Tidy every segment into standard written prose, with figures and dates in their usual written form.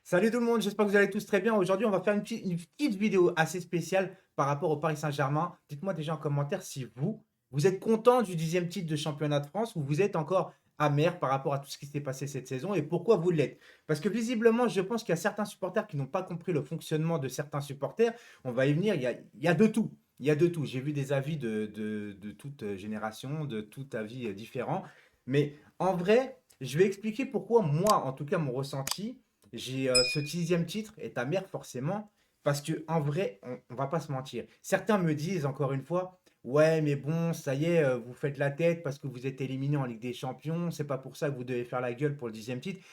Salut tout le monde, j'espère que vous allez tous très bien. Aujourd'hui, on va faire une petite vidéo assez spéciale par rapport au Paris Saint-Germain. Dites-moi déjà en commentaire si vous êtes content du 10e titre de championnat de France ou vous êtes encore amer par rapport à tout ce qui s'est passé cette saison et pourquoi vous l'êtes. Parce que visiblement, je pense qu'il y a certains supporters qui n'ont pas compris le fonctionnement de certains supporters. On va y venir, il y a de tout. Il y a de tout. J'ai vu des avis de toute génération, de tout avis différent. Mais en vrai, je vais expliquer pourquoi moi, en tout cas, mon ressenti. J'ai ce 10e titre est amer forcément, parce que en vrai, on va pas se mentir. Certains me disent encore une fois, ouais, mais bon, ça y est, vous faites la tête parce que vous êtes éliminé en Ligue des Champions, c'est pas pour ça que vous devez faire la gueule pour le 10e titre.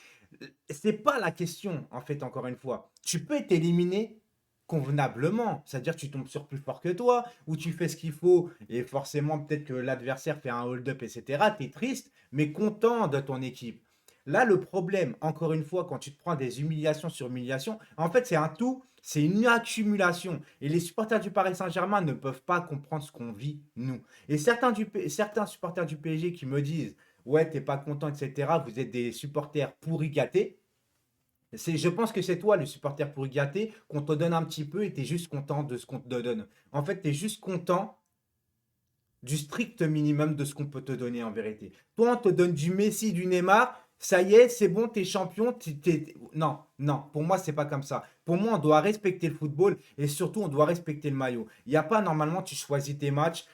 C'est pas la question, en fait, encore une fois. Tu peux être éliminé convenablement, c'est-à-dire tu tombes sur plus fort que toi, ou tu fais ce qu'il faut, et forcément, peut-être que l'adversaire fait un hold-up, etc. Tu es triste, mais content de ton équipe. Là, le problème, encore une fois, quand tu te prends des humiliations sur humiliations, en fait, c'est un tout, c'est une accumulation. Et les supporters du Paris Saint-Germain ne peuvent pas comprendre ce qu'on vit, nous. Et certains supporters du PSG qui me disent, ouais, t'es pas content, etc., vous êtes des supporters pourri gâtés. Je pense que c'est toi le supporter pourri gâté, qu'on te donne un petit peu et t'es juste content de ce qu'on te donne. En fait, t'es juste content du strict minimum de ce qu'on peut te donner en vérité. Toi, on te donne du Messi, du Neymar, ça y est, c'est bon, t'es champion. Non, non, pour moi, c'est pas comme ça. Pour moi, on doit respecter le football et surtout, on doit respecter le maillot. Il n'y a pas, normalement, tu choisis tes matchs.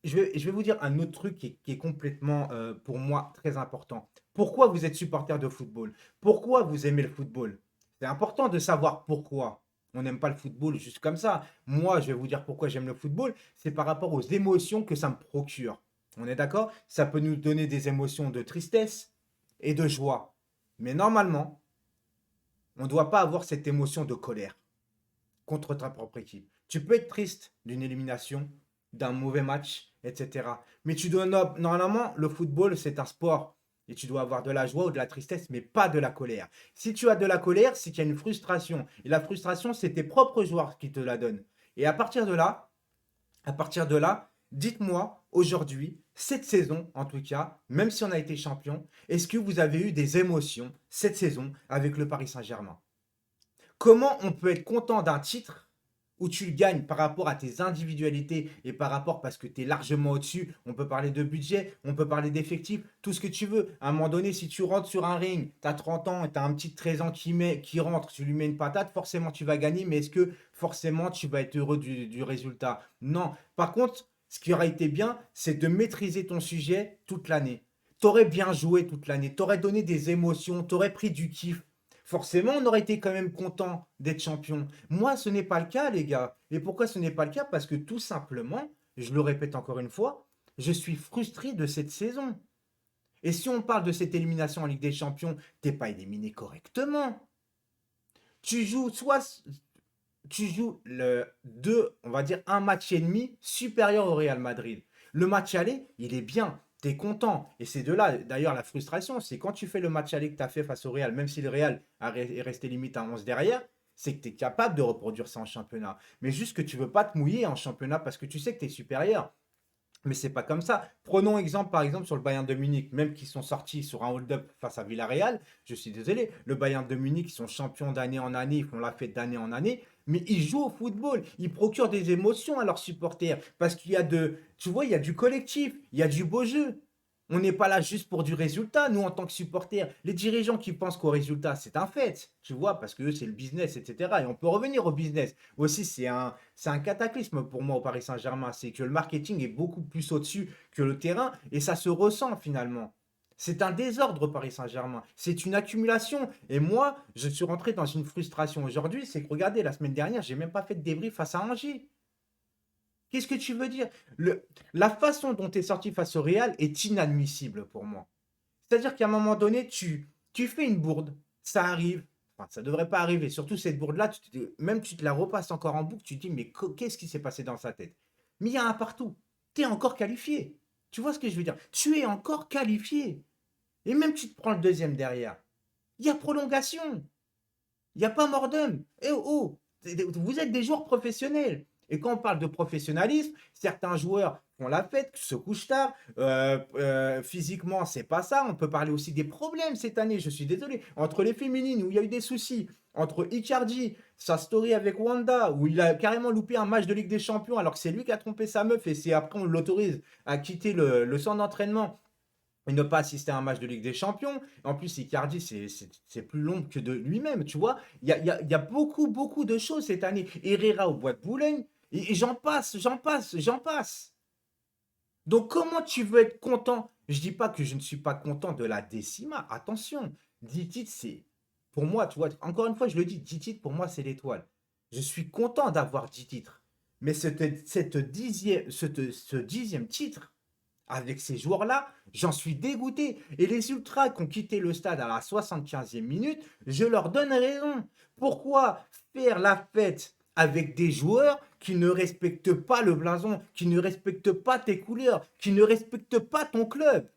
Je vais vous dire un autre truc qui est complètement, pour moi, très important. Pourquoi vous êtes supporter de football? Pourquoi vous aimez le football? C'est important de savoir pourquoi. On n'aime pas le football juste comme ça. Moi, je vais vous dire pourquoi j'aime le football. C'est par rapport aux émotions que ça me procure. On est d'accord? Ça peut nous donner des émotions de tristesse et de joie. Mais normalement, on ne doit pas avoir cette émotion de colère contre ta propre équipe. Tu peux être triste d'une élimination, d'un mauvais match, etc. Mais tu dois, normalement, le football, c'est un sport. Et tu dois avoir de la joie ou de la tristesse, mais pas de la colère. Si tu as de la colère, c'est qu'il y a une frustration. Et la frustration, c'est tes propres joueurs qui te la donnent. Et à partir de là, dites-moi aujourd'hui, cette saison en tout cas, même si on a été champion, est-ce que vous avez eu des émotions cette saison avec le Paris Saint-Germain? Comment on peut être content d'un titre où tu le gagnes par rapport à tes individualités et par rapport parce que tu es largement au-dessus? On peut parler de budget, on peut parler d'effectifs, tout ce que tu veux. À un moment donné, si tu rentres sur un ring, tu as 30 ans et tu as un petit de 13 ans qui rentre, tu lui mets une patate, forcément tu vas gagner, mais est-ce que forcément tu vas être heureux du résultat? Non. Par contre, ce qui aurait été bien, c'est de maîtriser ton sujet toute l'année. Tu aurais bien joué toute l'année, tu aurais donné des émotions, tu aurais pris du kiff. Forcément, on aurait été quand même content d'être champion. Moi, ce n'est pas le cas, les gars. Et pourquoi ce n'est pas le cas? Parce que tout simplement, je le répète encore une fois, je suis frustré de cette saison. Et si on parle de cette élimination en Ligue des Champions, t'es pas éliminé correctement. Tu joues soit tu joues on va dire un match et demi supérieur au Real Madrid. Le match aller, il est bien, tu es content. Et c'est de là, d'ailleurs, la frustration, c'est quand tu fais le match aller que tu as fait face au Real, même si le Real est resté limite à 11 derrière, c'est que tu es capable de reproduire ça en championnat. Mais juste que tu veux pas te mouiller en championnat parce que tu sais que tu es supérieur. Mais c'est pas comme ça. Prenons exemple, par exemple, sur le Bayern de Munich, même qui sont sortis sur un hold-up face à Villarreal. Je suis désolé, le Bayern de Munich, ils sont champions d'année en année, ils font la fête d'année en année, mais ils jouent au football, ils procurent des émotions à leurs supporters, parce qu'il y a tu vois, il y a du collectif, il y a du beau jeu. On n'est pas là juste pour du résultat, nous, en tant que supporters. Les dirigeants qui pensent qu'au résultat, c'est un fait, tu vois, parce que eux, c'est le business, etc. Et on peut revenir au business. Aussi, c'est un cataclysme pour moi au Paris Saint-Germain. C'est que le marketing est beaucoup plus au-dessus que le terrain et ça se ressent finalement. C'est un désordre au Paris Saint-Germain. C'est une accumulation. Et moi, je suis rentré dans une frustration aujourd'hui. C'est que regardez, la semaine dernière, j'ai même pas fait de débrief face à Angers. Qu'est-ce que tu veux dire? La façon dont tu es sorti face au Real est inadmissible pour moi. C'est-à-dire qu'à un moment donné, tu fais une bourde, ça arrive, enfin, ça devrait pas arriver, surtout cette bourde-là, même tu te la repasses encore en boucle, tu te dis, mais qu'est-ce qui s'est passé dans sa tête? Mais il y a un partout, tu es encore qualifié. Tu vois ce que je veux dire? Tu es encore qualifié. Et même tu te prends le deuxième derrière. Il y a prolongation. Il n'y a pas mort d'homme. Eh oh, vous êtes des joueurs professionnels. Et quand on parle de professionnalisme, certains joueurs font la fête, se couchent tard. Physiquement, c'est pas ça. On peut parler aussi des problèmes cette année. Je suis désolé. Entre les féminines, où il y a eu des soucis, entre Icardi, sa story avec Wanda, où il a carrément loupé un match de Ligue des Champions, alors que c'est lui qui a trompé sa meuf, et c'est après on l'autorise à quitter le centre d'entraînement et ne pas assister à un match de Ligue des Champions. En plus, Icardi, c'est plus long que de lui-même, tu vois. Il y a beaucoup, beaucoup de choses cette année. Herrera au Bois de Boulogne, et j'en passe, j'en passe, j'en passe. Donc, comment tu veux être content? Je dis pas que je ne suis pas content de la décima. Attention, 10 titres, c'est. Pour moi, tu vois, encore une fois, je le dis, 10 titres, pour moi, c'est l'étoile. Je suis content d'avoir 10 titres. Mais ce dixième titre, avec ces joueurs-là, j'en suis dégoûté. Et les Ultras qui ont quitté le stade à la 75e minute, je leur donne raison. Pourquoi faire la fête avec des joueurs qui ne respectent pas le blason, qui ne respectent pas tes couleurs, qui ne respectent pas ton club?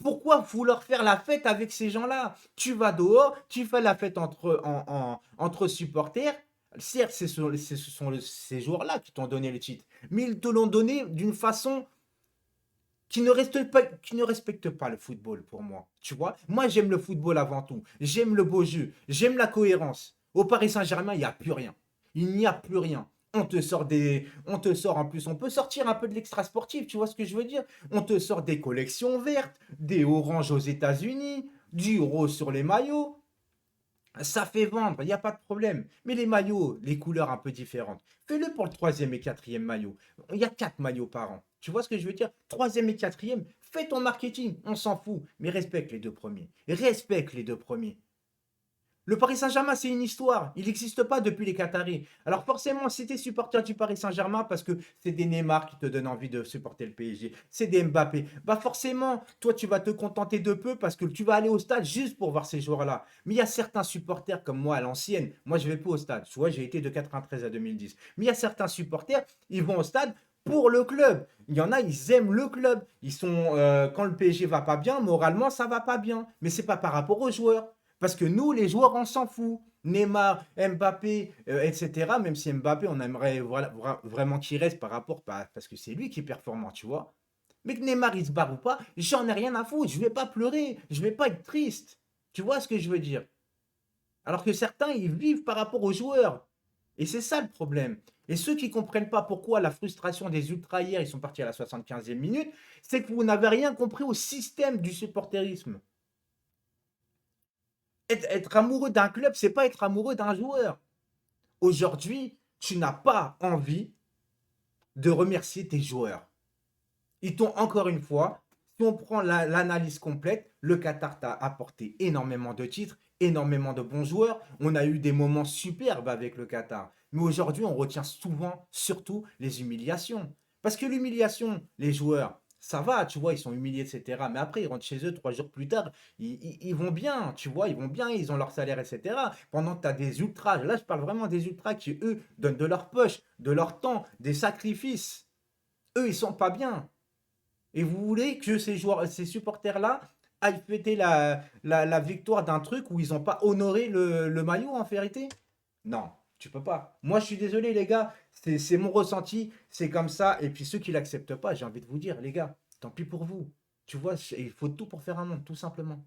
Pourquoi vouloir faire la fête avec ces gens-là? Tu vas dehors, tu fais la fête entre supporters. Certes, ce sont ces joueurs-là qui t'ont donné le titre, mais ils te l'ont donné d'une façon qui ne respecte pas le football pour moi. Tu vois, moi j'aime le football avant tout. J'aime le beau jeu. J'aime la cohérence. Au Paris Saint-Germain, il n'y a plus rien. Il n'y a plus rien. On te sort en plus, on peut sortir un peu de l'extra sportif, tu vois ce que je veux dire? On te sort des collections vertes, des oranges aux États-Unis, du rose sur les maillots. Ça fait vendre, il n'y a pas de problème. Mais les maillots, les couleurs un peu différentes, fais-le pour le troisième et quatrième maillot. Il y a 4 maillots par an. Tu vois ce que je veux dire? Troisième et quatrième, fais ton marketing, on s'en fout. Mais respecte les deux premiers. Respecte les deux premiers. Le Paris Saint-Germain, c'est une histoire. Il n'existe pas depuis les Qataris. Alors forcément, si tu es supporter du Paris Saint-Germain, parce que c'est des Neymar qui te donnent envie de supporter le PSG, c'est des Mbappé, bah forcément, toi, tu vas te contenter de peu parce que tu vas aller au stade juste pour voir ces joueurs-là. Mais il y a certains supporters comme moi à l'ancienne. Moi, je ne vais plus au stade. Tu vois, j'ai été de 93 à 2010. Mais il y a certains supporters, ils vont au stade pour le club. Il y en a, ils aiment le club. Ils sont, quand le PSG va pas bien, moralement, ça va pas bien. Mais c'est pas par rapport aux joueurs. Parce que nous, les joueurs, on s'en fout. Neymar, Mbappé, etc. Même si Mbappé, on aimerait vraiment qu'il reste par rapport, parce que c'est lui qui est performant, tu vois. Mais que Neymar, il se barre ou pas, j'en ai rien à foutre. Je vais pas pleurer. Je vais pas être triste. Tu vois ce que je veux dire? Alors que certains, ils vivent par rapport aux joueurs. Et c'est ça le problème. Et ceux qui ne comprennent pas pourquoi la frustration des ultras hier, ils sont partis à la 75e minute, c'est que vous n'avez rien compris au système du supporterisme. Être amoureux d'un club, c'est pas être amoureux d'un joueur. Aujourd'hui, tu n'as pas envie de remercier tes joueurs. Ils t'ont encore une fois, si on prend l'analyse complète, le Qatar t'a apporté énormément de titres, énormément de bons joueurs. On a eu des moments superbes avec le Qatar. Mais aujourd'hui, on retient souvent, surtout, les humiliations. Parce que l'humiliation, les joueurs, ça va, tu vois, ils sont humiliés, etc. Mais après, ils rentrent chez eux 3 jours plus tard, ils vont bien, tu vois, ils vont bien, ils ont leur salaire, etc. Pendant que tu as des ultras, là, je parle vraiment des ultras qui, eux, donnent de leur poche, de leur temps, des sacrifices. Eux, ils sont pas bien. Et vous voulez que ces joueurs, ces supporters-là aillent fêter la victoire d'un truc où ils n'ont pas honoré le maillot en vérité? Non, tu peux pas. Moi, je suis désolé, les gars. C'est mon ressenti. C'est comme ça. Et puis ceux qui l'acceptent pas, j'ai envie de vous dire, les gars, tant pis pour vous. Tu vois, il faut tout pour faire un monde, tout simplement.